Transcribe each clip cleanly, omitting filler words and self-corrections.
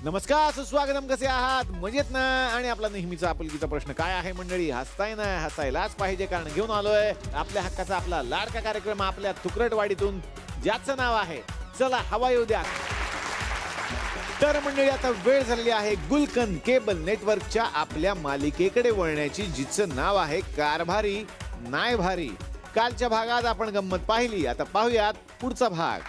नमस्कार, सुस्वागतम. कसे आहात? मजेत ना? आणि आपला नेहमीचा आपुलकीचा प्रश्न काय आहे मंडळी? हसताय ना? हसायलाच पाहिजे, कारण घेऊन आलोय आपल्या हक्काचा आपला लाडका कार्यक्रम आपल्या तुकरटवाडीतून, ज्याचं नाव आहे चला हवा येऊ द्या. तर मंडळी, आता वेळ झालेली आहे गुलकंद केबल नेटवर्कच्या आपल्या मालिकेकडे वळण्याची, जिचं नाव आहे कारभारी नाय भारी. कालच्या भागात आपण गंमत पाहिली, आता पाहूयात पुढचा भाग.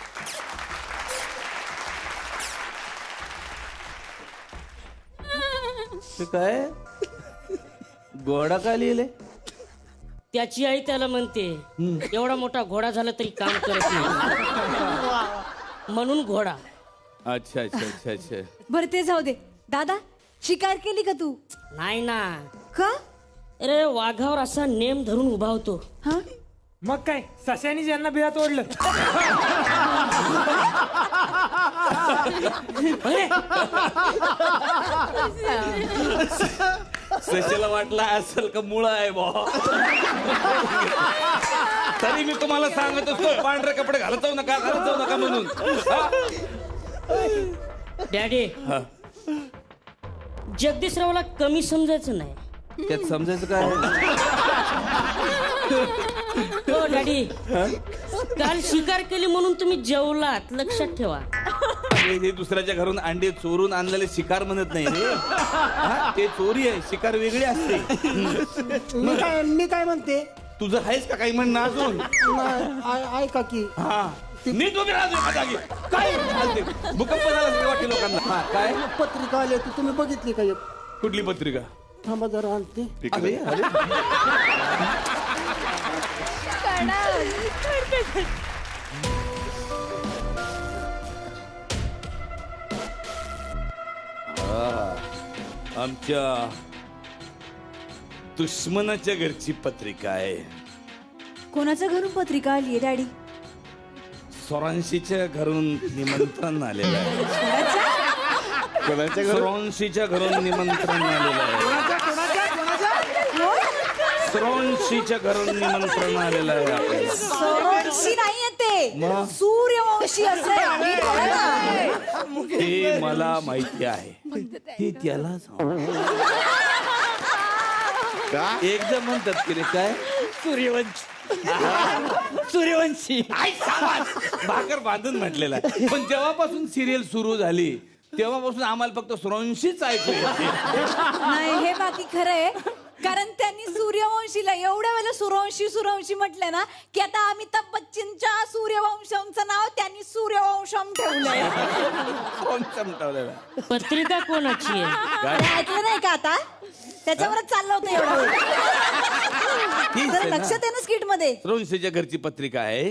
काय घोडा काय लिहिले? त्याची आई त्याला म्हणते एवढा मोठा घोडा झाला तरी काम करत नाही, म्हणून घोडा. अच्छा अच्छा अच्छा अच्छा. बरं ते जाऊ दे. दादा, शिकार केली का तू? नाही ना. का? अरे वाघावर असा नेम धरून उभा होतो. हा? मग काय सश्यानी ज्यांना बिळात ओढलं. सशाला वाटला असेल का मुळा आहे बा. तरी मी तुम्हाला सांगत असतो पांढरे कपडे घालत जाऊ नका म्हणून. डॅडी, जगदीशरावला कमी समजायचं नाही. त्यात समजायचं काय? हो डॅडी, काल शिकार केली म्हणून तुम्ही जेवलात, लक्षात ठेवा. हे दुसऱ्याच्या घरून अंडे चोरून आणलेले शिकार म्हणत नाही रे. ते चोरी आहे, शिकार वेगळी असते. मी काय म्हणते, तुझं आहेस का काही म्हणणं अजून? ऐका की हा, नीट उभी राहा जागी. काय भूकंप झाला वाटते लोकांना? हा, काय पत्रिका आली होती, तुम्ही बघितली का? कुठली पत्रिका? थांबा जरा आणते. आमच्या दुश्मनाच्या घरची पत्रिका आहे. कोणाच्या घरून पत्रिका आली आहे डॅडी? सोरांशीच्या घरून निमंत्रण आलेलं आहे. कोणाच्या घरून? सोरांशीच्या घरून निमंत्रण आलेलं आहे. सोरांशीच्या घरून निमंत्रण आलेलं आहे आपल्याला. सूर्यवंशी नाहीये ते, मग? सूर्यवंशी असं हे मला माहिती आहे. हे त्याला सांग. का? एकदम म्हणतात की रे काय सूर्यवंशी भाकर बांधून म्हटलेला आहे. पण जेव्हापासून सिरियल सुरू झाली तेव्हापासून आम्हाला फक्त सुरवंशीच ऐकू येते. नाही, हे बाकी खरं आहे. कारण त्यांनी सूर्यवंशीला एवढ्या वेळेला सूर्यवंशी म्हटलंय ना, की आता अमिताभ बच्चनच्या सूर्यवंशमचं नाव त्यांनी सूर्यवंशम ठेवलंय. कोण चमटवलेला? पत्रिका कोणाची आहे? अरे, ऐकलं नाही का आता? त्याच्यावरच चाललं होतं एवढं वेळ. जरा लक्षात आहे ना स्किट मध्ये? सुरवंशीच्या घरची पत्रिका आहे.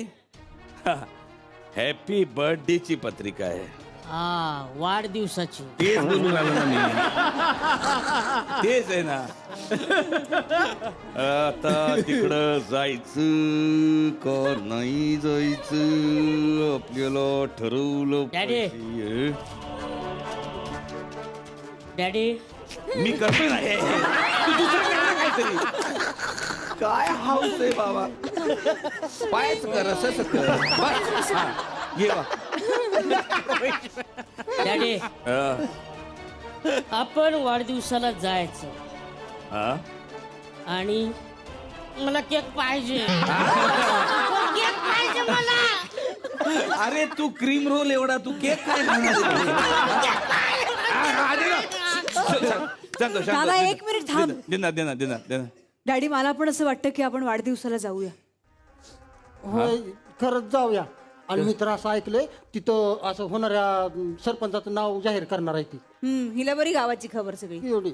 हॅपी बर्थडे ची पत्रिका आहे. हा, वाढदिवसाची. तेच बोलून आलो ना मी. तेच आहे ना. आता तिकडं जायचं का नाही जायचं आपल्याला ठरवलं पाहिजे. डॅडी, मी करतोय ना हे. तू दुसरं कर ना काहीतरी. काय हाऊस आहे बाबा. पायच कर, असं कर. बस. हा, ये बा. डॅडी, आपण वाढदिवसाला जायचं आणि मला केक पाहिजे. केक पाहिजे मला. अरे तू क्रीम रोल एवढा, तू केक काय दादा, एक मिनिट थांब. देणार. डॅडी, मला पण असं वाटतं की आपण वाढदिवसाला जाऊया. होय, खरंच जाऊया. आणि मी तर असं ऐकलंय तिथं असं होणाऱ्या सरपंचाचं नाव जाहीर करणार आहे ती. हिला बरी गावाची खबर सगळी. एवढी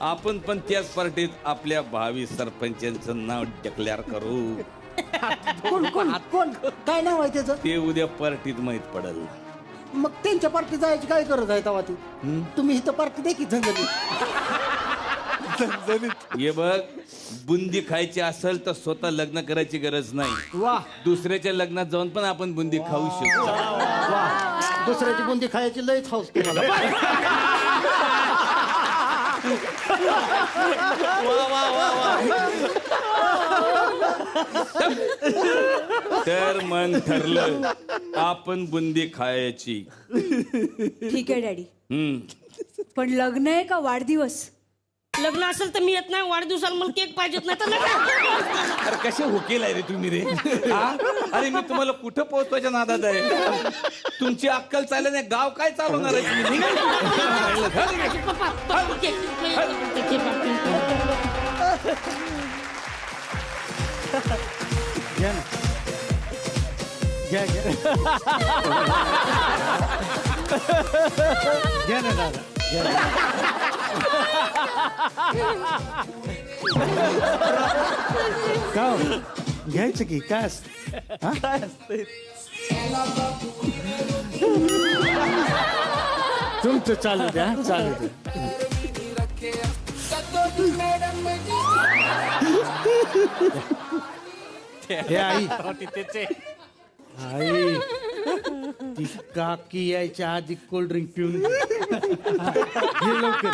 आपण पण त्याच पार्टीत आपल्या भावी सरपंचांचं नाव डिक्लेअर करू. कोण काय नाव आहे त्याचं? ते उद्या पार्टीत माहित पडेल. मग त्यांच्या पार्टीत जायची काय गरज आहे तेव्हा ती? तुम्ही इथं पार्टी दे की झंझणी. ये बघ, बुंदी खायची असेल तर स्वतः लग्न करायची गरज नाही. वा, दुसऱ्याच्या लग्नात जाऊन पण आपण बुंदी खाऊ शकतो. वा, दुसऱ्याची बुंदी खायची लयच हौस तुम्हाला. वा वा वा वा. तर मन ठरलं, आपण बुंदी खायची. ठीक आहे डॅडी, पण लग्न आहे का वाढदिवस? लग्न असेल तर मी येत नाही, वाढदिवसाला मला केक पाहिजेत नाही तर नका. अरे कसे हुकेल आहे रे तुम्ही रे. हा? अरे मी तुम्हाला कुठं पोहोचवायच्या नादात आहे. तुमची अक्कल चालली नाही, गाव काय चालवणार आहे तुम्ही? निघा. पप्पा, पप्पा, केक. घ्या ना, घ्या घ्या घ्या ना दादा, घ्या ना. का हो? घ्यायचं की काय असतं? हा? तुमचं चालू द्या, चालू द्या. हे आई, आई ती काकी यायच्या आधी कोल्ड ड्रिंक पिऊन घे लवकर.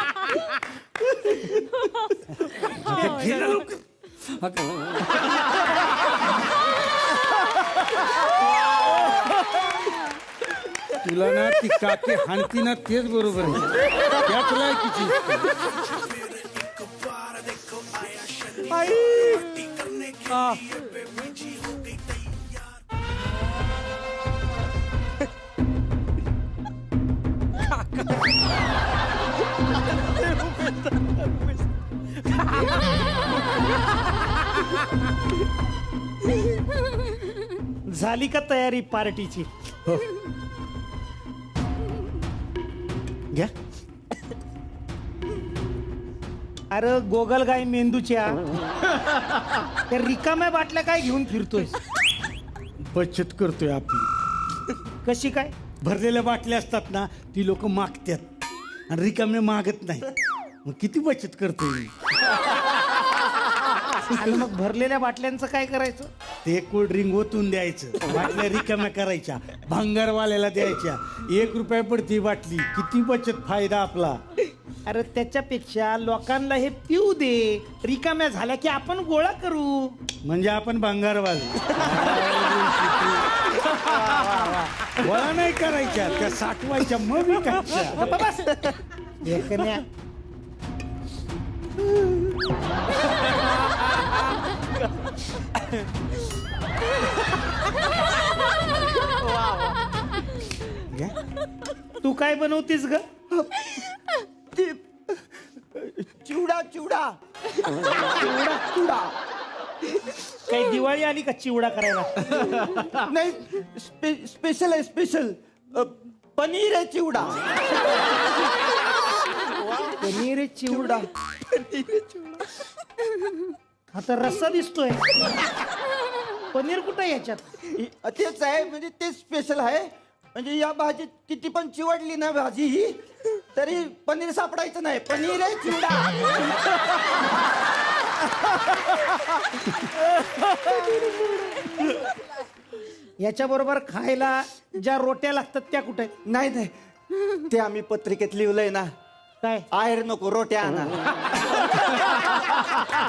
घे लवकर. तुला ना ती काकी हाणती ना तेच बरोबर आहे. त्याच लायकीची. झाली का तयारी पार्टीची? हो. घ्या. अरे गोगल गाय मेंदूच्या त्या रिकाम्या बाटल्या काय घेऊन फिरतोय? बचत करतोय आपली. कशी काय? भरलेल्या बाटल्या असतात ना, ती लोक मागतात आणि रिकामे मागत नाही. मग किती बचत करतोय मी. आणि मग भरलेल्या बाटल्यांचं काय करायचं? ते कोल्ड ड्रिंक ओतून द्यायचं, बाटल्या रिकाम्या करायच्या, भांगारवाल्याला द्यायच्या. 1 रुपया पडती बाटली. किती बचत, फायदा आपला. अरे त्याच्यापेक्षा लोकांना हे पिऊ दे, रिकाम्या झाल्या की आपण गोळा करू. म्हणजे आपण भांगारवाले. गोळा नाही करायच्या, त्या साठवायच्या मग विकायच्या. बस. देखण्या. तू काय बनवतीस ग? चिवडा चिवडा काही दिवाळी आली का चिवडा करायला? नाही, स्पेशल आहे, स्पेशल पनीर आहे चिवडा. पनीर चिवडा. आता रस्सा दिसतोय. पनीर कुठं आहे याच्यात? तेच आहे, म्हणजे ते स्पेशल आहे. म्हणजे या भाजीत किती पण चिवडली ना भाजी ही, तरी पनीर सापडायचं नाही. पनीर आहे चिवडा. याच्या बरोबर खायला ज्या रोट्या लागतात त्या कुठे? नाही नाही, ते आम्ही पत्रिकेत लिहिलंय ना, काय? आहेर नको रोट्या आणा.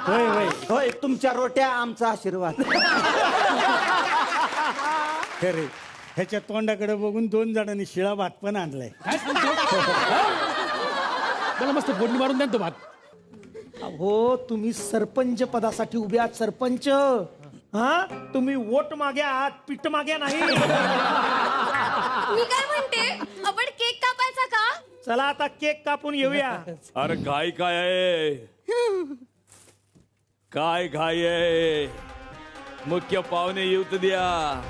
होय होय होय, तुमच्या रोट्या आमचा आशीर्वाद. खरे, ह्याच्या तोंडाकडे बघून 2 जणांनी शिळा भात पण आणलाय. मला मस्त फोडणी मारून द्या तो भात. हो, तुम्ही सरपंच पदासाठी उभे आहात. सरपंच, हा तुम्ही वोट माग्या आहात, पीठ माग्या नाही. मी काय म्हणते, आपण केक कापायचा का? चला आता केक कापून येऊया. अरे घाई काय आहे? काय घाई आहे? मुख्य पाहुणे येऊ तर द्या.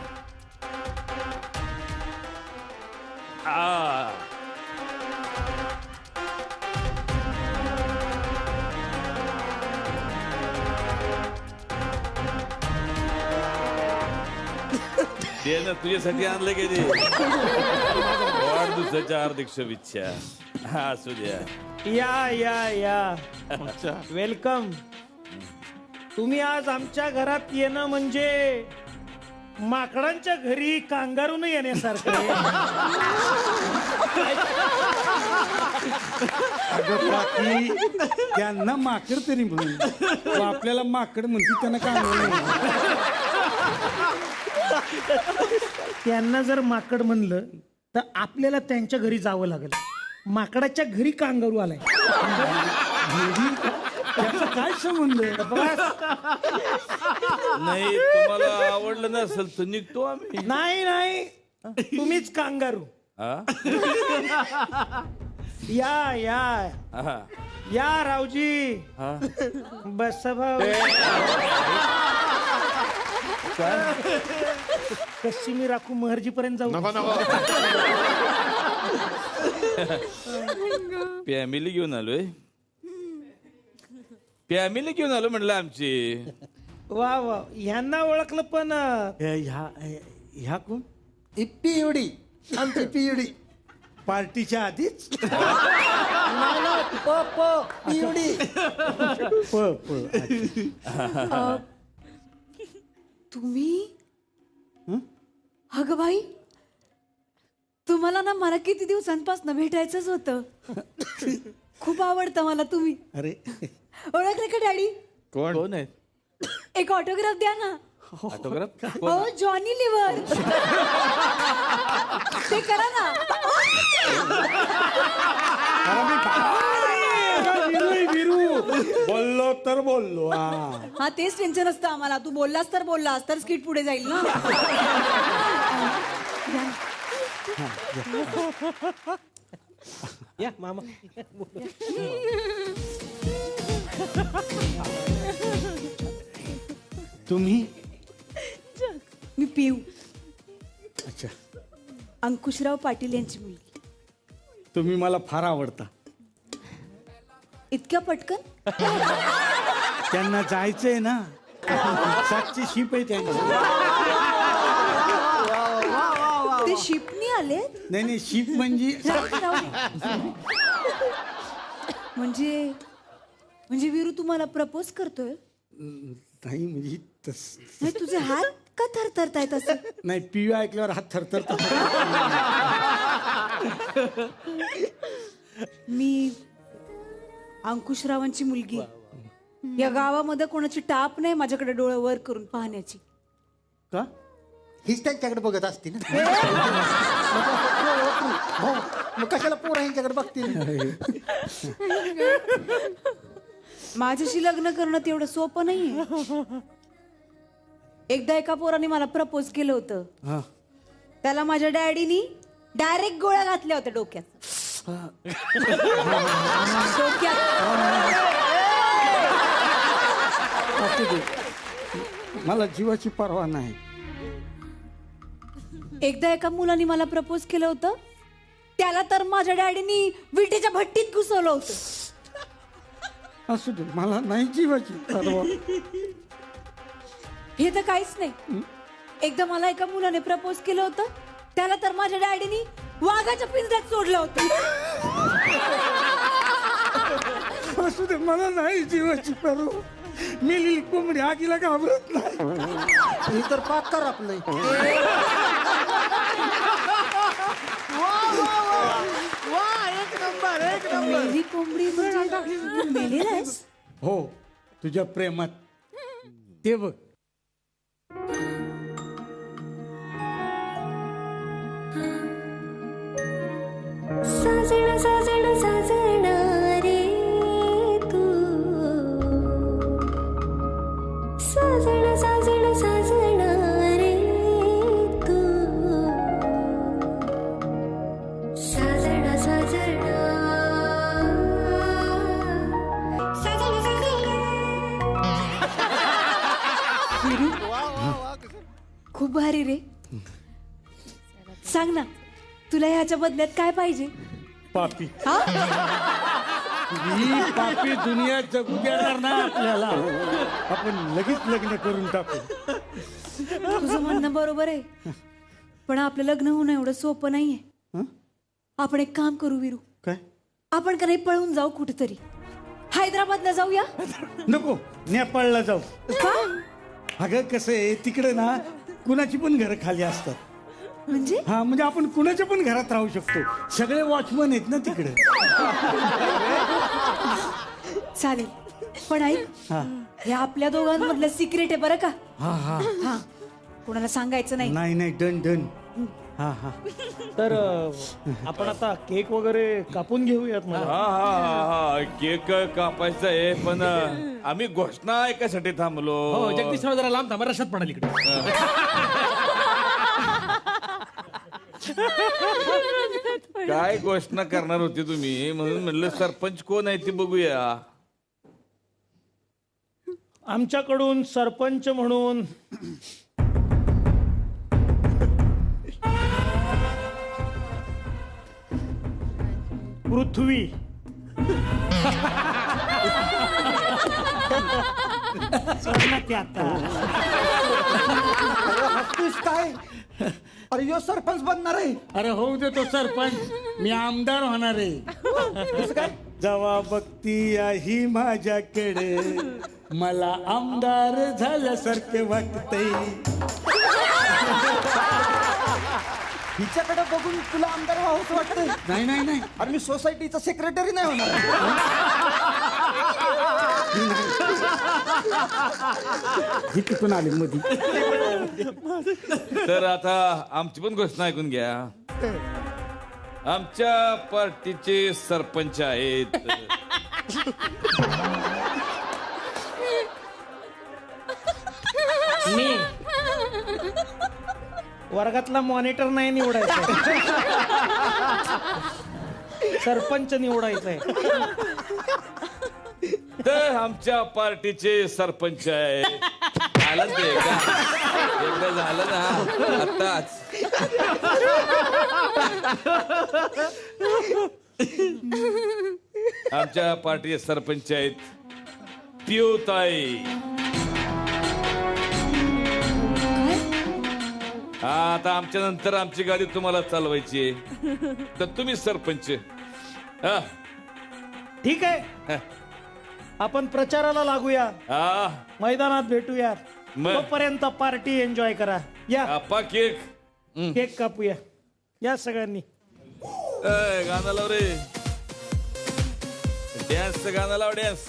ते ना तुझ्यासाठी आणलं की ते वाढदिवसाच्या हार्दिक शुभेच्छा. हा, असू द्या. या या या, वेलकम. तुम्ही आज आमच्या घरात येणं म्हणजे माकडांच्या घरी कांगारून येण्यासारखं आहे. अगं बाकी त्यांना माकड तरी म्हणून आपल्याला माकड म्हणते त्यांना काय त्यांना जर माकड म्हणलं तर आपल्याला त्यांच्या घरी जावं लागेल. माकडाच्या घरी कांगारू आलाय. त्याचा काय संबंध आहे? नाही तुम्हाला आवडलं नसेल तर निघतो आम्ही. नाही नाही तुम्हीच कांगारू. हा? या या हा. या रावजी. हा. बस भाऊ. कशी मी राखू महर्जी पर्यंत जाऊ. नको नको. फॅमिली घेऊन आलोय. फॅमिली घेऊन आलो म्हणलं आमची. वा वा ह्यांना ओळखलं पण ह्या कोण? पिवडी आमची पिवडी पार्टीच्या आधीच पिवडी. तुम्ही अगं बाई तुम्हाला ना मला किती दिवसांपासून भेटायचंच होतं. खूप आवडतं मला तुम्ही. अरे ओळखले का डॅडी? कोण आहे? एक ऑटोग्राफ द्या ना. ऑटोग्राफ? हो जॉनी लिव्हर. ते करा ना. विरू बोललो तर बोललो. हा तेच टेन्शन असतं आम्हाला. तू बोललास तर स्किट पुढे जाईल ना. या मामा. तुम्ही? मी पिऊ. अच्छा अंकुशराव पाटील यांची मुलगी. तुम्ही मला फार आवडता. इतक्या पटकन? त्यांना जायचंय ना. 7ची शिप आहे त्यांची. ते शिपनी आले? नाही शिप म्हणजे म्हणजे वीरू तुम्हाला प्रपोज करतोय? नाही म्हणजे नाही तुझे हात का थरथरतायत असं? नाही पिऊ ऐकल्यावर हात थरथरतो. मी अंकुशरावांची मुलगी. या गावामध्ये कोणाची टाप नाही माझ्याकडे डोळे वर करून पाहण्याची. का? हीच त्यांच्याकडे बघत असते ना. हो मग कशाला पोरा यांच्याकडे बघतील. माझ्याशी लग्न करणं तेवढं सोपं नाहीये. एकदा एका पोराने मला प्रपोज केलं होतं. त्याला माझ्या डॅडीनी डायरेक्ट गोळ्या घातल्या होत्या डोक्यात. मला जीवाची पर्वा नाही. एकदा एका मुलाने मला प्रपोज केलं होतं. त्याला तर माझ्या डॅडीनी विटेच्या भट्टीत घुसवलं होतं. असू दे मला नाही जीवाची पर्वा. हे तर काहीच नाही. एकदा मला एका मुलाने प्रपोज केलं होतं. त्याला तर माझ्या डॅडीनी वाघाच्या पिंजऱ्यात सोडलं होतं. असू दे मला नाही जीवाची पर्वा. मेलेली कोंबडी आगीला घाबरत नाही. ही तर पाक कर आपलं. मेली कोंबडी म्हणजे मेलेला आहेस? हो तुझ्या प्रेमात. ते बघ साजण साजण साजण रे तू. साजण साजण साजण रे तू. साजण साजण साजण खूप भारी रे. सांग ना तुला ह्याच्या बदल्यात काय पाहिजे? पापी. हा? ही पापी दुनिया जगू देणार ना आपल्याला. आपण लगेच लग्न करून टाकू. तुझं म्हणणं बरोबर आहे. पण आपलं लग्न होणं एवढं सोपं नाहीये. आपण एक काम करू वीरू. काय? आपण का नाही पळून जाऊ कुठेतरी. हैदराबादला जाऊया. नको नेपाळला जाऊ. का? अगं कसं आहे तिकडे ना कुणाची पण घरं खाली असतात. म्हणजे हा म्हणजे आपण कुणाच्या पण घरात राहू शकतो. सगळे वॉचमन आहेत ना तिकडे. चालेल पण ऐक, हा हे आपल्या दोघांमधलं सिक्रेट आहे बरं का. हा हा हा कोणाला सांगायचं नाही. नाही नाही डन डन. हा हा तर आपण आता केक वगैरे कापून घेऊयात मला. हा हा हा केक कापायचा आहे पण आम्ही घोषणा ऐकायसाठी थांबलो. हो जगदीशराव जरा लांब थांबा, रशात पडाल इकडे. काय घोषणा करणार होती तुम्ही म्हणून म्हणलं सरपंच कोण आहे ते बघूया. आमच्याकडून सरपंच म्हणून पृथ्वी. सोड ना ते आता. हसतोयस काय? अरे यो सरपंच बनणार आहे. अरे होऊ दे तो सरपंच, मी आमदार होणार आहे. कसं काय? जेव्हा बघती ही माझ्याकडे मला आमदार झाल्यासारखे वाटतंय. हिच्याकडे बघून तुला आमदार व्हावंच वाटतंय. नाही नाही नाही अरे मी सोसायटीचा सेक्रेटरी नाही होणार. ही तिथून आली मधी. तर आता आमची पण घोषणा ऐकून घ्या. आमच्या पार्टीचे सरपंच आहेत मी वर्गातला मॉनिटर नाही निवडायचा, सरपंच निवडायचा आहे. तर आमच्या पार्टीचे सरपंच आहे. झालं ते का? एकदा झालं ना आताच. आमच्या पार्टीचे सरपंच आहेत पियुताई. आता आमच्या नंतर आमची गाडी तुम्हाला चालवायची आहे, तर तुम्ही सरपंच. हा ठीक आहे, आपण प्रचाराला लागूया, हा मैदानात भेटूया. मग? तोपर्यंत पार्टी एन्जॉय करा. या आपा केक केक कापूया. या सगळ्यांनी. गाणं लाव रे. डॅन्स गाणं लाव डॅन्स.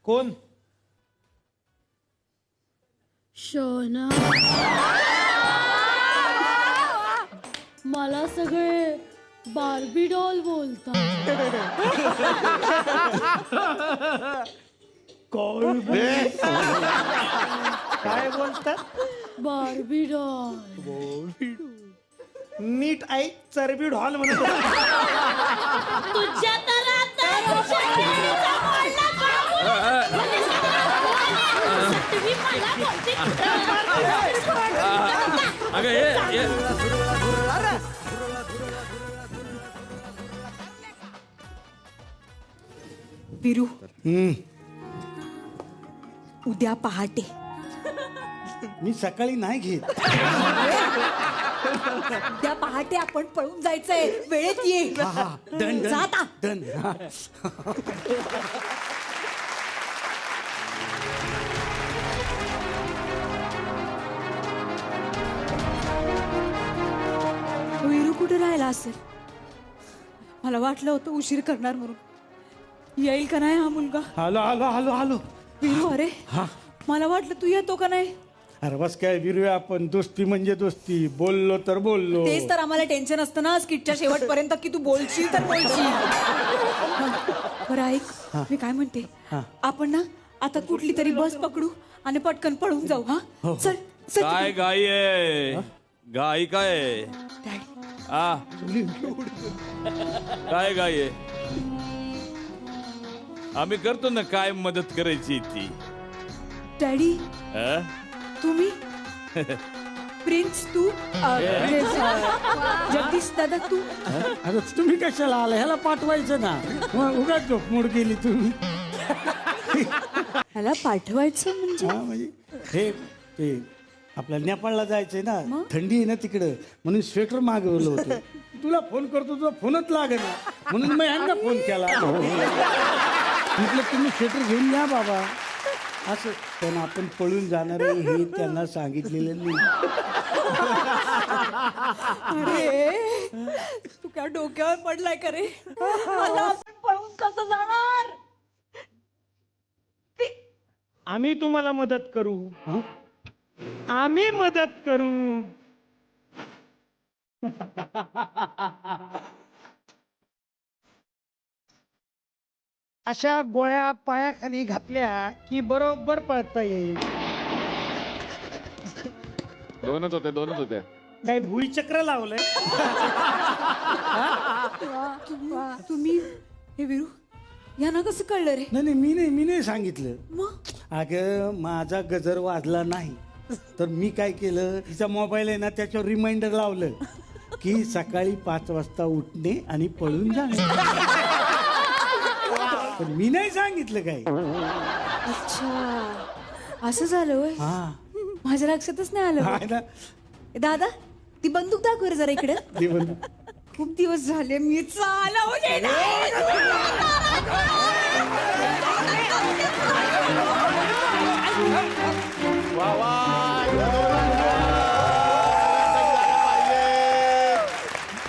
कोण? शोना. मला सगळे बार्बी डॉल बोलतात. काय बोलतात? Barbie doll. नीट ऐक, चरबी ढॉल म्हणत होता. तुझ्या तर आता तुझ्या बोलला तुम्ही मला बोलते. अगं हे विरू, उद्या पहाटे मी सकाळी नाही घेत. उद्या पहाटे आपण पळून जायचंय. वेळेत ये. डन जा आता. डन. विरू कुठे राहिला असेल? मला वाटलं होतं उशीर करणार म्हणून. येईल का नाही हा मुलगा? आलो आलो आलो आलो. विरू, अरे मला वाटलं तू येतो का नाही. अरे बस काय विरूया, आपण दोस्ती म्हणजे दोस्ती. बोललो तर बोललो. तेच तर आम्हाला टेन्शन असतं ना स्किटच्या शेवटपर्यंत की तू बोलशील तर बोलशील. बरं ऐक मी काय म्हणते आपण ना आता कुठली तरी बस पकडू आणि पटकन पळून जाऊ हा चल चल. काय गाई आहे गाई काय आ काय गाई आहे आम्ही करतो ना काय मदत करायची ती डॅडी हा? तुम्ही प्रिन्स तू जगदीश दादा तू अरे तुम्ही कशाला आला ह्याला पाठवायचं ना मग उगाच झोपमोड केली तुम्ही. ह्याला पाठवायचं म्हणजे हा म्हणजे हे ते आपल्या नेपाळला जायचंय ना थंडी आहे ना तिकडं म्हणून स्वेटर मागवलं होतं. तुला फोन करतो तुझा फोनच लागेना म्हणून मी ह्यांना फोन केला. म्हटलं तुम्ही स्वेटर घेऊन या बाबा असं पण आपण पळून जाणार आहे हे त्यांना सांगितलेलं नाही. अरे तू काय डोक्यावर पडलाय का रे आता आपण पळून कसं जाणार आम्ही तुम्हाला मदत करू आम्ही मदत करू. अशा गोळ्या पायाखाली घातल्या की बरोबर पळता येईल. दोनच होते काय भुईचक्र लावलंय. तुम्ही हे विरू यांना कसं कळलं रे नाही मी नाही सांगितलं. मग अगं माझा गजर वाजला नाही तर मी काय केलं तिचा मोबाईल आहे ना त्याच्यावर रिमाइंडर लावलं की सकाळी 5 वाजता उठणे आणि पळून जाणे. पण मी नाही सांगितलं काही. अच्छा असं झालं होय हा माझ्या लक्षातच नाही आलं आहे ना दादा ती बंदूक दाखव रे जरा इकडे ते म्हणून. खूप दिवस झाले मी चालवले नाही.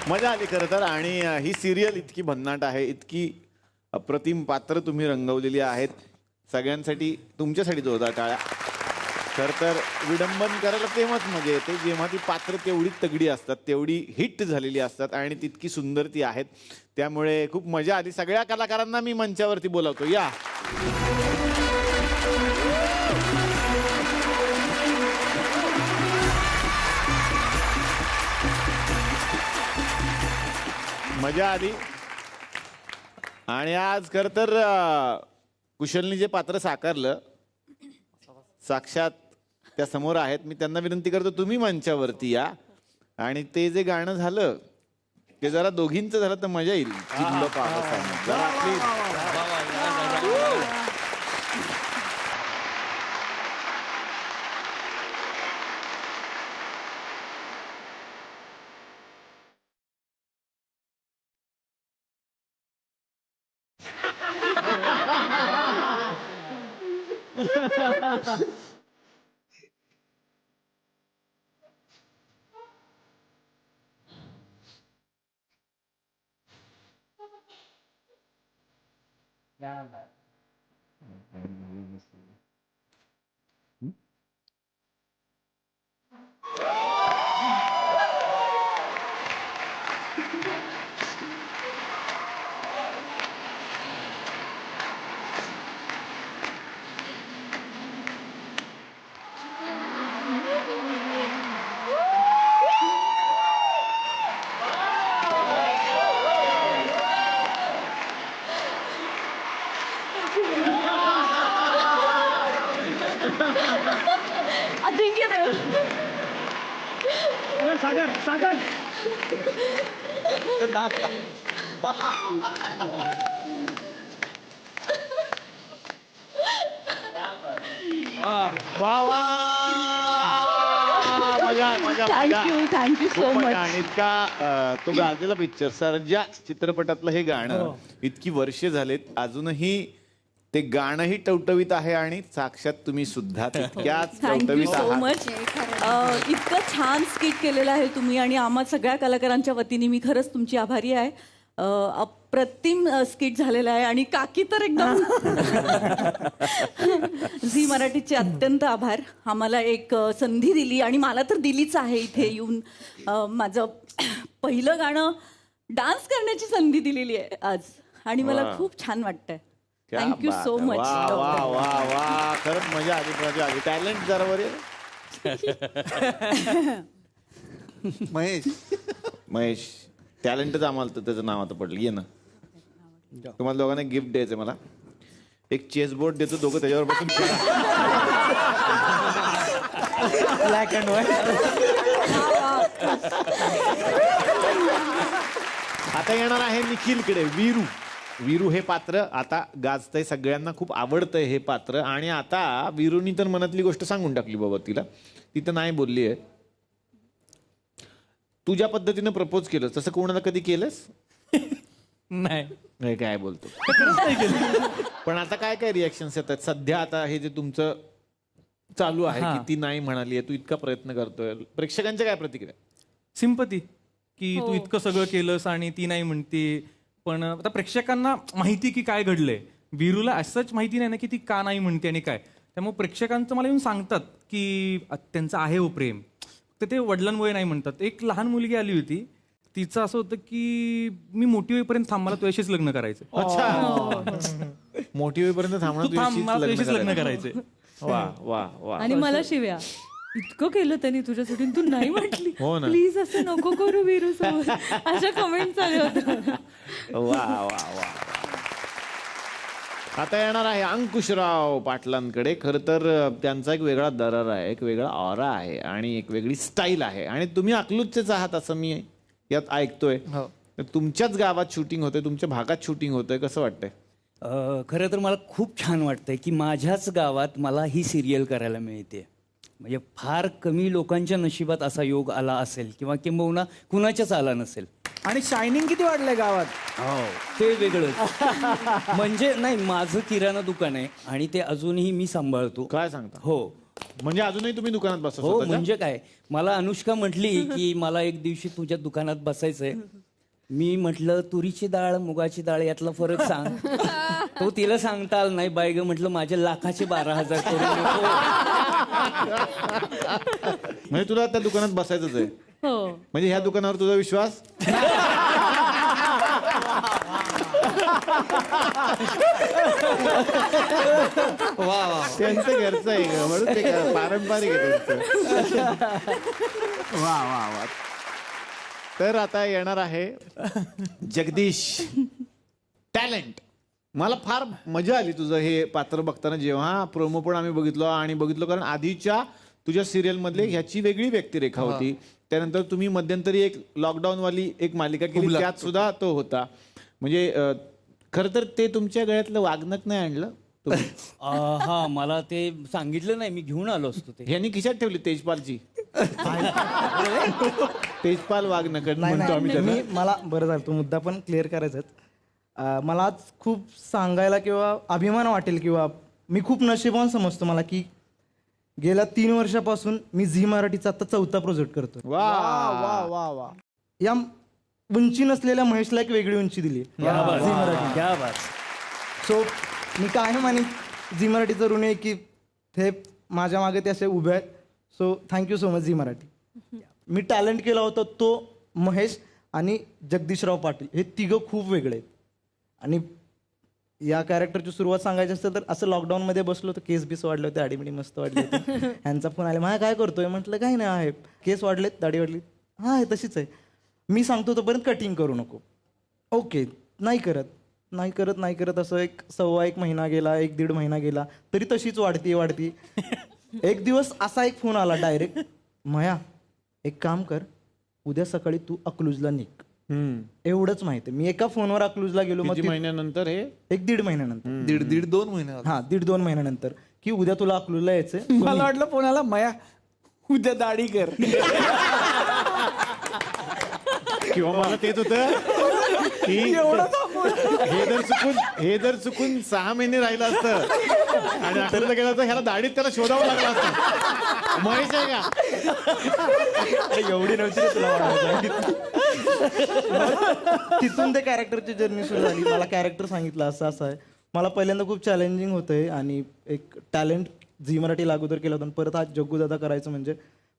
मजा आली खरं तर. आणि ही सिरियल इतकी भन्नाट आहे इतकी अप्रतिम पात्र तुम्ही रंगवलेली आहेत. सगळ्यांसाठी तुमच्यासाठी जोरदार टाळ्या. खर तर विडंबन करायला तेव्हाच मजा येते जेव्हा ती पात्र तेवढी तगडी असतात तेवढी हिट झालेली असतात आणि तितकी सुंदर ती आहेत. त्यामुळे खूप मजा आली. सगळ्या कलाकारांना मी मंचावरती बोलावतो या. मजा आली. आणि आज खर तर कुशलनी जे पात्र साकारलं साक्षात त्या समोर आहेत. मी त्यांना विनंती करतो तुम्ही मंचावरती या. आणि ते जे गाणं झालं ते जरा दोघींचं झालं तर मजा येईल. जिंकलं पावसानं. जरा आपली Sagar Sagar thank you so much. आणि इतका तो गाजलेला पिक्चर सर्जा चित्रपटातलं हे गाणं इतकी वर्षे झालेत अजूनही ते गाणंही टवटवीत आहे आणि साक्षात तुम्ही सुद्धा तितक्याच थँक्यू टवटवीत सो आहात. मच. इतकं छान स्किट केलेलं आहे तुम्ही आणि आम्हा सगळ्या कलाकारांच्या वतीने मी खरंच तुमची आभारी आहे. अप्रतिम स्किट झालेलं आहे आणि काकी तर एकदम झी मराठीचे अत्यंत आभार. आम्हाला एक संधी दिली आणि मला तर दिलीच आहे इथे येऊन माझं पहिलं गाणं डान्स करण्याची संधी दिलेली आहे आज आणि मला वा. खूप छान वाटतंय. क्या थँक्यू बात सो आहे. मच. वा वा वा वा खरंच मजा आली. टॅलेंट जरा वर ये. महेश टॅलेंटच आम्हाला तर त्याचं नाव आता पडलं. ये ना, तुम्हाला दोघांना गिफ्ट द्यायचं. मला एक चेस बोर्ड देतो, दोघं त्याच्यावर बसून खेळा. Black and white. आता येणार आहे निखिलकडे. वीरू हे पात्र आता गाजतंय, सगळ्यांना खूप आवडतंय हे पात्र. आणि आता वीरूनी तर मनातली गोष्ट सांगून टाकली बाबा तिला. ती तर नाही बोलली आहे. तू ज्या पद्धतीनं प्रपोज केलं तसं कोणाला कधी केलंस? नाही. काय बोलतो. पण आता काय काय रिॲक्शन्स येतात सध्या? आता हे जे तुमचं चालू आहे की ती नाही म्हणाली आहे, तू इतका प्रयत्न करतोय, प्रेक्षकांच्या काय प्रतिक्रिया? सिंपती की तू इतकं सगळं केलंस आणि ती नाही म्हणते. पण आता प्रेक्षकांना माहिती की काय घडलंय. वीरूला असंच माहिती नाही ना की ती का नाही म्हणते आणि काय. त्यामुळे प्रेक्षकांचं मला येऊन सांगतात की त्यांचं आहे हो प्रेम, तर ते वडिलांमुळे नाही म्हणतात. एक लहान मुलगी आली होती, तिचं असं होतं की मी मोठी होईपर्यंत थांब, मला तुझ्याशीच लग्न करायचं. अच्छा, मोठी होईपर्यंत थांबणार, तुझ्याशीच लग्न करायचं. वा वा वा. आणि मला शिव्या, इतकं केलं त्यांनी तुझ्यासाठी, तू नाही म्हटली. हो ना. प्लीज असं नको करू वीरू सोबत. अशा कमेंट आल्या होत्या. वा वा वा. आता येणार आहे अंकुशराव पाटलांकडे. खरं तर त्यांचा एक वेगळा दरार आहे, एक वेगळा ऑरा आहे आणि एक वेगळी स्टाईल आहे. आणि तुम्ही अकलूजचेच आहात असं मी यात ऐकतोय. तुमच्याच गावात शूटिंग होतंय, तुमच्या भागात शूटिंग होतंय, कसं वाटतंय? खरं तर मला खूप छान वाटतंय की माझ्याच गावात मला ही सिरियल करायला मिळते. म्हणजे फार कमी लोकांच्या नशिबात असा योग आला असेल किंवा किंबहुना कुणाच्याच आला नसेल. आणि शायनिंग किती वाढलंय गावात. हो, ते वेगळंच. म्हणजे नाही, माझं किराणा दुकान आहे आणि ते अजूनही मी सांभाळतो. काय सांगता? हो. म्हणजे अजूनही तुम्ही दुकानात बसता? हो, म्हणजे काय, मला अनुष्का म्हटली की मला एक दिवशी तुझ्या दुकानात बसायचंय. मी म्हटलं तुरीची डाळ मुगाची डाळ यातला फरक सांग. तो तिला सांगता आलं नाही. बाय ग म्हटलं माझे लाखाचे 12,000 करून नको. म्हणजे तुला त्या दुकानात बसायचंच आहे? हो. म्हणजे ह्या दुकानावर तुझा विश्वास? त्यांचं घरचं आहे म्हणून ते पारंपरिक आहे त्यांचं. वा वा वा. तर आता येणार आहे जगदीश. टॅलेंट. मला फार मजा आली तुझं हे पात्र बघताना. जेव्हा प्रोमो पण आम्ही बघितलो कारण आधीच्या तुझ्या सिरियल मधले ह्याची वेगळी व्यक्तिरेखा होती. त्यानंतर तुम्ही मध्यंतरी एक लॉकडाऊन वाली एक मालिका केली, त्यात सुद्धा तो होता. म्हणजे खर तर ते तुमच्या गळ्यातलं वागणक नाही आणलं तुम्ही? हा, मला ते सांगितलं नाही, मी घेऊन आलो असतो. ते ह्यांनी खिशात ठेवली तेजपालची. तेजपाल वागणक म्हणतो आम्ही त्यांना. मला बरं झालं तो मुद्दा पण क्लिअर करायचाच. मला आज खूप सांगायला किंवा अभिमान वाटेल किंवा मी खूप नशिबान समजतो मला की गेल्या 3 वर्षापासून मी झी मराठीचा आता 4था प्रोजेक्ट करतो. वा वा वा वा. या उंची नसलेल्या महेशला एक वेगळी उंची दिली झी मराठी. सो मी कायम आणि झी मराठीचं ऋण आहे की ते माझ्या मागे ते असे उभे आहेत. So thank you so much Zee Marathi. मी टॅलेंट केला होता तो महेश आणि जगदीशराव पाटील, हे तिघं खूप वेगळे आहेत. आणि या कॅरेक्टरची सुरुवात सांगायची असेल तर असं लॉकडाऊनमध्ये बसलो तर केस बीस वाढले होते, दाढी बिडी मस्त वाढली होती. ह्यांचा फोन आला, मला काय करतोय म्हटलं काही नाही आहे, केस वाढलेत दाढी वाढली, हा आहे तशीच आहे. मी सांगतो तोपर्यंत कटिंग करू नको. ओके, नाही करत असं 1.25 महिना गेला, 1-1.5 महिना गेला तरी तशीच वाढती. एक दिवस असा एक फोन आला डायरेक्ट, मया एक काम कर, उद्या सकाळी तू अकलूजला निघ. एवढंच माहिती. मी एका फोनवर अकलूजला गेलो. मग महिन्यानंतर हे 1-1.5 महिन्यानंतर, 1.5-2 महिने. हा 1.5-2 महिन्यानंतर की उद्या तुला अकलूजला यायचंय. मला वाटलं फोनाला मया उद्या दाढी कर. किंवा मला तेच होतं की हे जर चुकून 6 महिने राहिलं असतं आणि अकलूजला गेलं असतं, ह्याला दाढीत त्याला शोधावं लागलं असतं. महेश आहे का? एवढी नव्हती तुला. तिथून ते कॅरेक्टरची जर्नी सुरू झाली. मला कॅरेक्टर सांगितलं असं आहे. मला पहिल्यांदा खूप चॅलेंजिंग होतंय आणि एक टॅलेंट झी मराठी अगोदर केला होता, परत आज जग्गू दादा करायचं म्हणजे,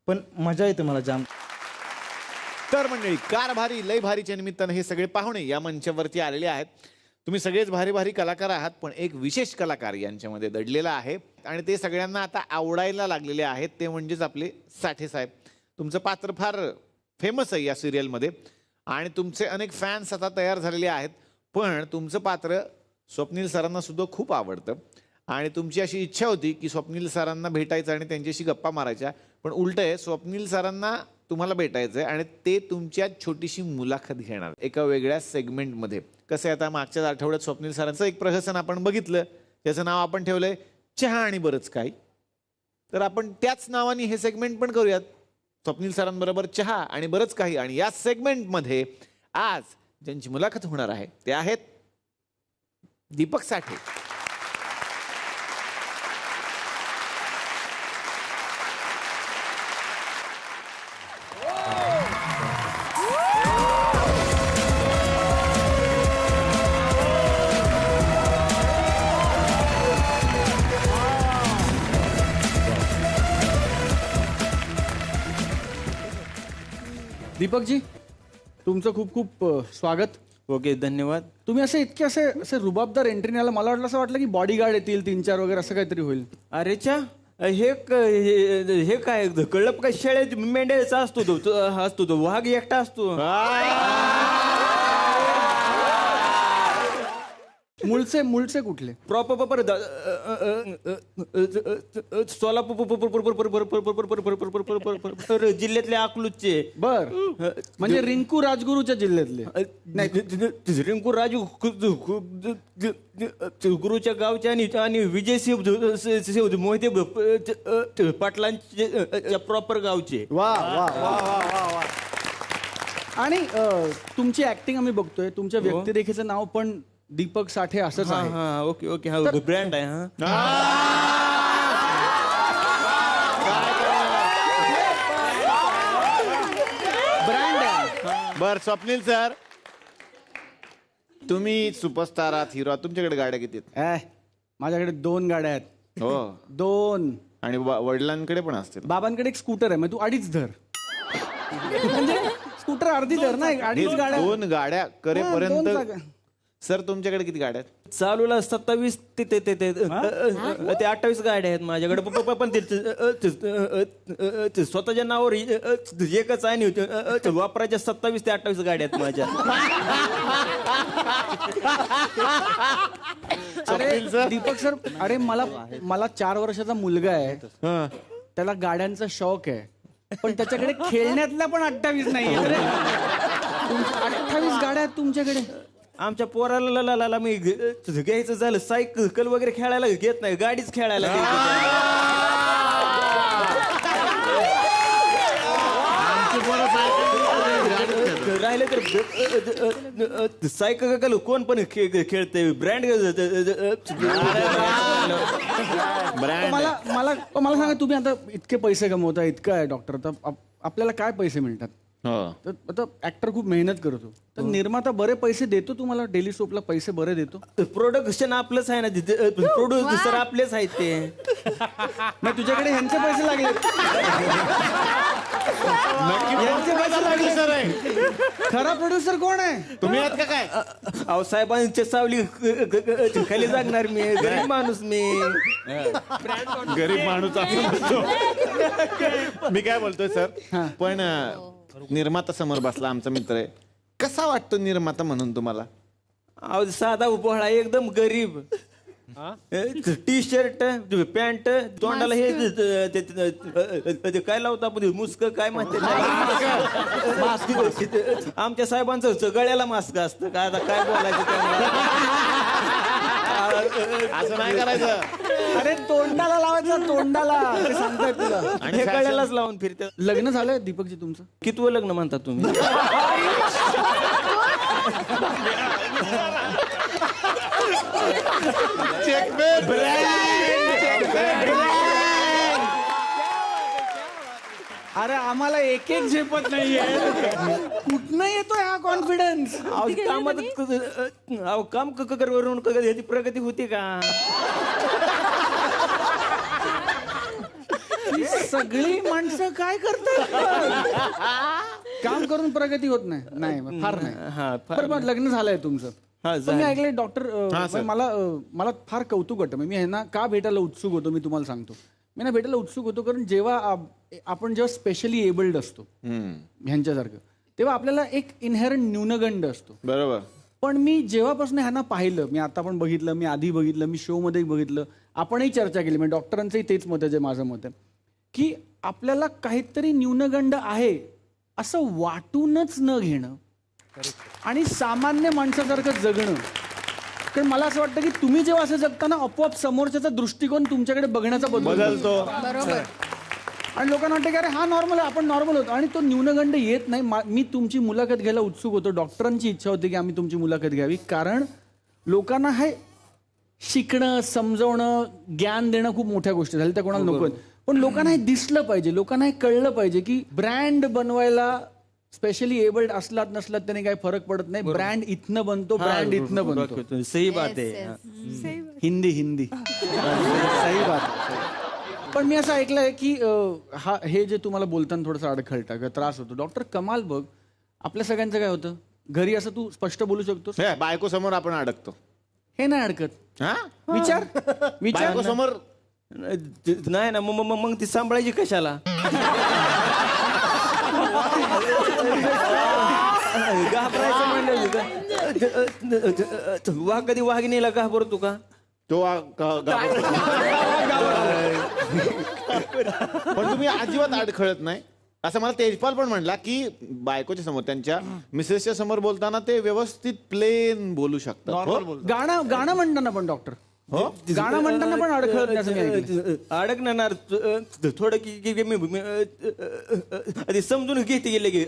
पण मजा येते मला जाम. तर मंडळी, कार भारी लय भारीच्या निमित्तानं हे सगळे पाहुणे या मंचावरती आलेले आहेत. तुम्ही सगळेच भारी भारी कलाकार आहात, पण एक विशेष कलाकार यांच्यामध्ये दडलेला आहे आणि ते सगळ्यांना आता आवडायला लागलेले आहेत, ते म्हणजेच आपले साठे साहेब. तुमचं पात्र फार फेमस आहे या सिरियलमध्ये आणि तुमचे अनेक फॅन्स आता तयार झालेले आहेत. पण तुमचं पात्र स्वप्नील सरांना सुद्धा खूप आवडतं आणि तुमची अशी इच्छा होती की स्वप्नील सरांना भेटायचं आणि त्यांच्याशी गप्पा मारायच्या, पण उलट आहे, स्वप्नील सरांना तुम्हाला भेटायचं आहे आणि ते तुमच्या छोटीशी मुलाखत घेणार एका वेगळ्या सेगमेंटमध्ये. कसं आहे, आता मागच्याच आठवड्यात स्वप्नील सरांचं एक प्रहसन आपण बघितलं, त्याचं नाव आपण ठेवलंय चहा आणि बरंच काही. तर आपण त्याच नावाने हे सेगमेंट पण करूयात, स्वप्नील सरांबरोबर चहा आणि बरंच काही. आणि या सेगमेंटमध्ये आज ज्यांची मुलाखत होणार आहे ते आहेत दीपक साठे. दीपकजी, तुमचं खूप खूप स्वागत. ओके, धन्यवाद. तुम्ही असे इतके असे रुबाबदार एंट्री नाही आला. मला वाटलं असं वाटलं की बॉडीगार्ड येतील 3-4 वगैरे असं काहीतरी होईल. अरेच्या हे काय कळलं काय? शेळ्या मेंढ्याचा असतो तो वाघ एकटा असतो. मूळचे कुठले? प्रॉपर सोलापूर जिल्ह्यातले अकलूजचे. बर, म्हणजे रिंकू राजगुरूच्या जिल्ह्यातले? रिंकू राजू गुरुच्या गावचे आणि विजय सिंह मोहिते पाटलांचे प्रॉपर गावचे. वा वा वा वा वा. आणि तुमची ऍक्टिंग आम्ही बघतोय, तुमच्या व्यक्तिरेखेचं नाव पण दीपक साठे असंच आहे. हा, ओके ओके, हा ब्रँड आहे. ब्रँड आहे. बर स्वप्नील सर, तुम्ही सुपरस्टार आहात, हिरो आहात, तुमच्याकडे गाड्या किती आहेत? माझ्याकडे 2 गाड्या आहेत. हो, 2. आणि वडिलांकडे पण असतील. बाबांकडे एक स्कूटर आहे. मग तू 2.5 धर. म्हणजे स्कूटर अर्धी धर ना, 2.5 गाड्या. 2 गाड्या करेपर्यंत. 2 जागा. सर तुमच्याकडे किती गाड्या आहेत? चालूला 27 ते 28 गाड्या आहेत माझ्याकडे. पण ते स्वतःच्या नावावर एकच आहे नाही, वापरायच्या 27 ते 28 गाड्या आहेत माझ्या. अरे दीपक सर, अरे मला 4 वर्षाचा मुलगा आहे, त्याला गाड्यांचा शौक आहे, पण त्याच्याकडे खेळण्यातल्या पण 28 नाही. 28 गाड्या आहेत तुमच्याकडे. आमच्या पोराला मी घ्यायचं झालं सायकल वगैरे खेळायला घेत नाही, गाडीच खेळायला राहिले तर सायकल कोण पण खेळते. ब्रँड मला सांगा, तुम्ही आता इतके पैसे कमवता, इतकं आहे डॉक्टर, तर आपल्याला काय पैसे मिळतात? हो, आता ऍक्टर खूप मेहनत करतो, तर निर्माता बरे पैसे देतो तुम्हाला, डेली सोपला पैसे बरे देतो. प्रोडक्शन आपलंच आहे ना, प्रोड्युसर आपलेच आहेत ते. मग तुझ्याकडे ह्यांचे पैसे लागले? ह्यांचे पैसे लागले सर. खरा प्रोड्युसर कोण आहे? तुम्ही आहात का काय? अहो साहेबांच्या सावली खाली जागणार मी, गरीब माणूस मी. गरीब माणूस मी काय बोलतोय सर, पण निर्माता समोर बसला आमचा मित्र आहे, कसा वाटतो निर्माता म्हणून तुम्हाला? अहो साधा उपहाळा, एकदम गरीब. टी शर्ट, पॅन्ट, तोंडाला हे काय लावता मुस्क काय म्हणते, आमच्या साहेबांचं गळ्याला मास्क असतं. काय आता काय बोलायचं असं नाही करायचं. अरे तोंडाला लावायचं, तोंडाला सांगताय तुला. आणि हे गळ्यालाच लावून फिरते. लग्न झालंय दीपकजी तुमचं? कितवं लग्न म्हणता तुम्ही? अरे आम्हाला एक झेपत नाहीये. कुठनं येतोय हा कॉन्फिडन्स? काम करून ह्याची प्रगती होती का? सगळी माणसं काय करतात? काम करून प्रगती होत नाही. फार नाही. बरं, लग्न झालंय तुमचं? पण मी ऐकलंय डॉक्टर मला फार कौतुक वाटतं. मी ह्यांना का भेटायला उत्सुक होतो मी तुम्हाला सांगतो. मी ना भेटायला उत्सुक होतो कारण जेव्हा आपण जेव्हा स्पेशली एबल्ड असतो ह्यांच्यासारखं, तेव्हा आपल्याला एक इनहेरंट न्यूनगंड असतो. बरोबर. पण मी जेव्हापासून ह्यांना पाहिलं, मी आता पण बघितलं, मी आधी बघितलं, मी शो मध्ये बघितलं, आपणही चर्चा केली, म्हणजे डॉक्टरांचंही तेच मत आहे जे माझं मत आहे, की आपल्याला काहीतरी न्यूनगंड आहे असं वाटूनच न घेणं आणि सामान्य माणसासारखं जगणं. कारण मला असं वाटतं की तुम्ही जेव्हा असं जगताना आपोआप समोरच्याचा दृष्टिकोन तुमच्याकडे बघण्याचा बदलतो. आणि लोकांना वाटतं की अरे हा नॉर्मल आहे, आपण नॉर्मल होतो, आणि तो न्यूनगंड येत नाही. मी तुमची मुलाखत घ्यायला उत्सुक होतो. डॉक्टरांची इच्छा होती की आम्ही तुमची मुलाखत घ्यावी, कारण लोकांना हे शिकणं, समजवणं, ज्ञान देणं खूप मोठ्या गोष्टी झाल्या, त्या कोणाला नको. पण लोकांना हे दिसलं पाहिजे, लोकांना हे कळलं पाहिजे की ब्रँड बनवायला स्पेशली एबल्ड असलात नसलात त्याने काही फरक पडत नाही. ब्रँड इथनं बनतो, ब्रँड इथनं बनतो. सही बात आहे. हिंदी सही बात. पण मी असं ऐकलंय की हे जे तुम्हाला बोलताना थोडंसं अडखळतं का त्रास होतो. डॉक्टर कमाल बघ, आपल्या सगळ्यांचं काय होतं घरी, असं तू स्पष्ट बोलू शकतोस, बायको समोर आपण अडकतो. हे नाही अडकत. विचार बायको समोर नाही ना, मग ती सांभाळायची कशाला? घाबरायचं म्हणलं वाघ कधी वाघिणीला घाबरतो का? तो पण तुम्ही अजिबात अडखळत नाही असं मला तेजपाल पण म्हणला की बायकोच्या समोर, त्यांच्या मिसेसच्या समोर बोलताना ते व्यवस्थित प्लेन बोलू शकतात. गाणं म्हणताना पण डॉक्टर गाणं म्हणताना पण अडखळत अडकणार थोडं की समजून घेते गेले की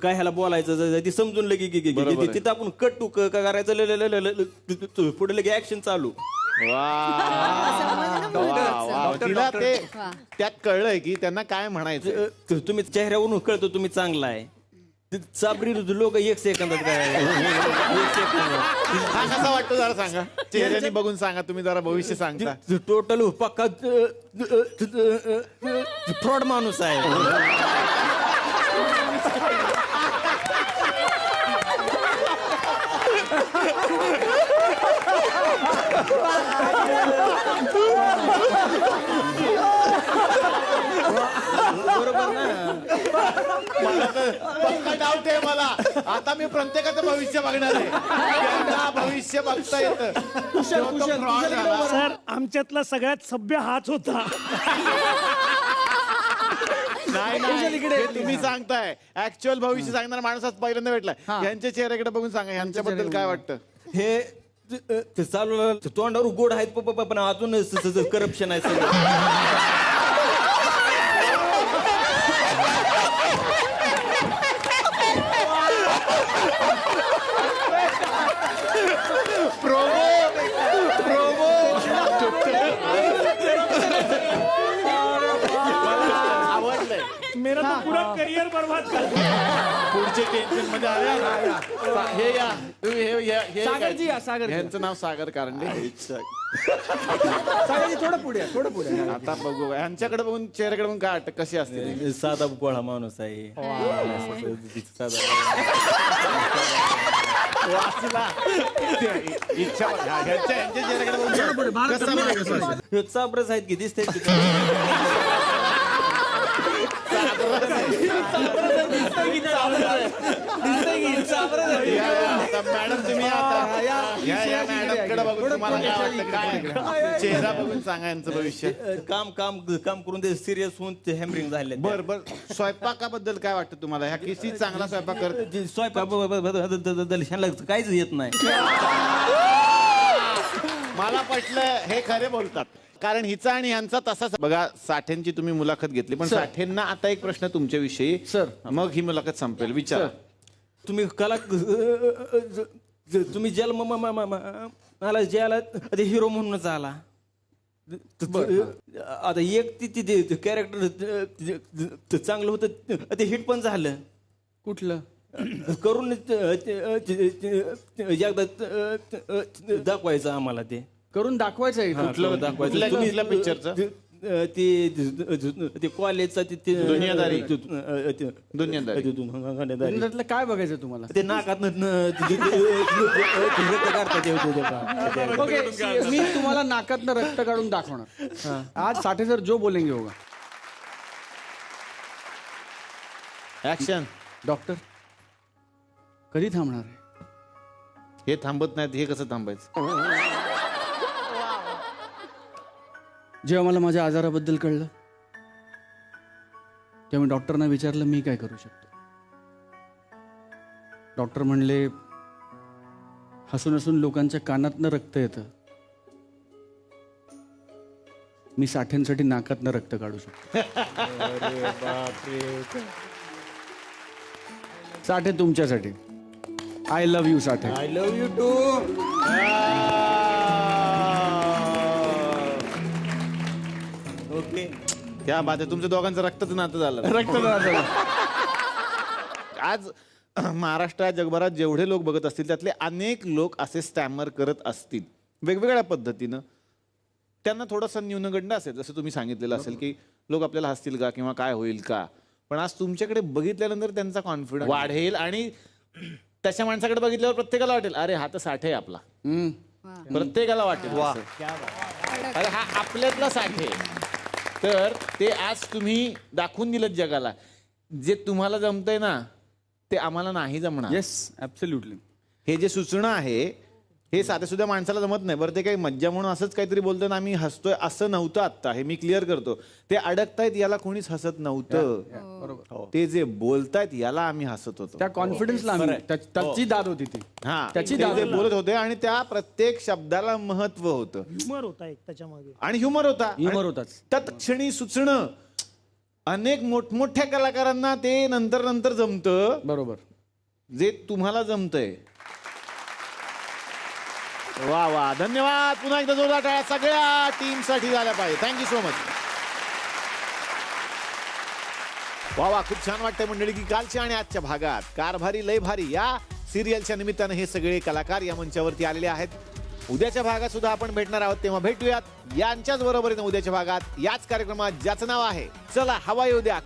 काय ह्याला बोलायचं ती समजून लगे की तिथं आपण कट टू करायचं पुढे लगे ऍक्शन चालू. तिला ते त्यात कळलंय की त्यांना काय म्हणायचं. तुम्ही चेहऱ्यावरून कळतो तुम्ही चांगला आहे. चाबरी लोक एक सेकंदात काय हा कसा वाटतो जरा सांगा, चेहऱ्याने बघून सांगा. तुम्ही जरा भविष्य सांगता. टोटल पक्का फ्रॉड माणूस आहे. बरोबर ना. मला डाऊट आहे मला. आता मी प्रत्येकाचं भविष्य बघणार आहे. त्यांना भविष्य बघता येतं. सर आमच्यातला सगळ्यात सभ्य हाच होता. नाही हे तुम्ही सांगताय. ऍक्च्युअल भविष्य सांगणारा माणसात पहिल्यांदा भेटलाय. यांच्या चेहऱ्याकडे बघून सांगा यांच्याबद्दल काय वाटतं. हे चालू तोंडावर गोड आहेत पण अजून करप्शन आहे सगळं. मेरा तो पूरा करियर बर्बाद कर दिया. पुढचे टेन्शन मध्ये आले. हे या तुम्ही हे सागरजी या, सागर यांचं नाव सागर कारंडे. सागरजी थोडं पुढे आता बघू यांच्याकडे बघून चेहऱ्याकडे बघून काय वाटतं कशी असते. साधा गोळा माणूस आहे. इच्छा यांच्या चेहऱ्याकडे बघून चाबरच आहेत की दिसते. मॅडम तुम्ही मॅडमकडे बघून तुम्हाला काय वाटतं, काय चेहरा बघून सांगा यांचं भविष्य. काम काम काम करून ते सिरियस होऊन ते हॅमरिंग झाले. बर स्वयंपाकाबद्दल काय वाटतं तुम्हाला. ह्या किती चांगला स्वयंपाक करत. स्वयंपाक काहीच येत नाही. मला पटलं हे खरे बोलतात. कारण हिचा आणि यांचा तसाच. बघा साठेंची तुम्ही मुलाखत घेतली पण साठेंना आता एक प्रश्न तुमच्याविषयी. सर मग ही मुलाखत संपेल. विचारा. तुम्ही कला तुम्ही ज्याला मला ज्याला हिरो म्हणूनच आला. आता एक ती कॅरेक्टर चांगलं होतं ते हिट पण झालं. कुठलं करून एकदा दाखवायचं आम्हाला. ते करून दाखवायचं आहे. कुठलं दाखवायचं पिक्चरचं ते कॉलेजचा दुनियादारी. त्यातलं काय बघायचं तुम्हाला? ते नाकात ओके, मी तुम्हाला नाकातनं रक्त काढून दाखवणार. आज साठे सर जो बोलेंगे होगा. ऍक्शन. डॉक्टर कधी थांबणार आहे? हे थांबत नाहीत, हे कसं थांबायचं? जेव्हा मला माझ्या आजाराबद्दल कळलं तेव्हा मी डॉक्टरना विचारलं मी काय करू शकतो. डॉक्टर म्हणले हसून हसून लोकांच्या कानातनं रक्त येतं, मी साठ्यांसाठी नाकातनं रक्त काढू शकतो. साठे तुमच्यासाठी. I love you Sathe. I love you too. Okay, क्या बात आहे, तुमच्या दोघांचं रक्तच नातं झालं. आज महाराष्ट्रात जगभरात जेवढे लोक बघत असतील त्यातले अनेक लोक असे स्टॅमर करत असतील वेगवेगळ्या पद्धतीनं. त्यांना थोडासा न्यूनगंड असेल, जसं तुम्ही सांगितलेलं असेल की लोक आपल्याला हसतील का किंवा काय होईल का. पण आज तुमच्याकडे बघितल्यानंतर त्यांचा कॉन्फिडन्स वाढेल आणि तशा माणसाकडे बघितल्यावर प्रत्येकाला वाटेल अरे हा तर साठे आहे आपला. प्रत्येकाला वाटेल अरे हा आपल्यातला साठे. तर ते आज तुम्ही दाखवून दिलं जगाला, जे तुम्हाला जमतंय ना ते आम्हाला नाही जमणार. Yes, absolutely. हे जे सुचणं आहे हे साध्या सुद्धा माणसाला जमत नाही. बरं, ते काही मज्जा म्हणून असंच काहीतरी बोलतोय ना आम्ही हसतोय असं नव्हतं. आत्ता हे मी क्लिअर करतो, ते अडकतायत याला कोणीच हसत नव्हतं. बरोबर. ते जे बोलतायत याला आम्ही हसत होतो. त्या कॉन्फिडन्सला त्याची दाद होती ती. हा, त्याची ते जे बोलत होते आणि त्या प्रत्येक शब्दाला महत्व होतं ह्युमर होता एक त्याच्यामागे. आणि ह्युमर होता. ह्युमर होताच. तत्क्षणी सुचणं अनेक मोठमोठ्या कलाकारांना ते नंतर नंतर जमतं. बरोबर. जे तुम्हाला जमतंय. वा वा, धन्यवाद. पुन्हा एकदा जोरदार टाळ्या सगळ्या टीम साठी झाल्या पाहिजे. Thank you so much. वा वा, खूप छान वाटतंय मंडळी की कालच्या आणि आजच्या भागात कारभारी लय भारी या सिरियलच्या निमित्तानं हे सगळे कलाकार या मंचावरती आलेले आहेत. उद्याच्या भागात सुद्धा आपण भेटणार आहोत, तेव्हा भेटूयात यांच्याच बरोबरीनं उद्याच्या भागात याच कार्यक्रमात ज्याचं नाव आहे चला हवा येऊ द्या.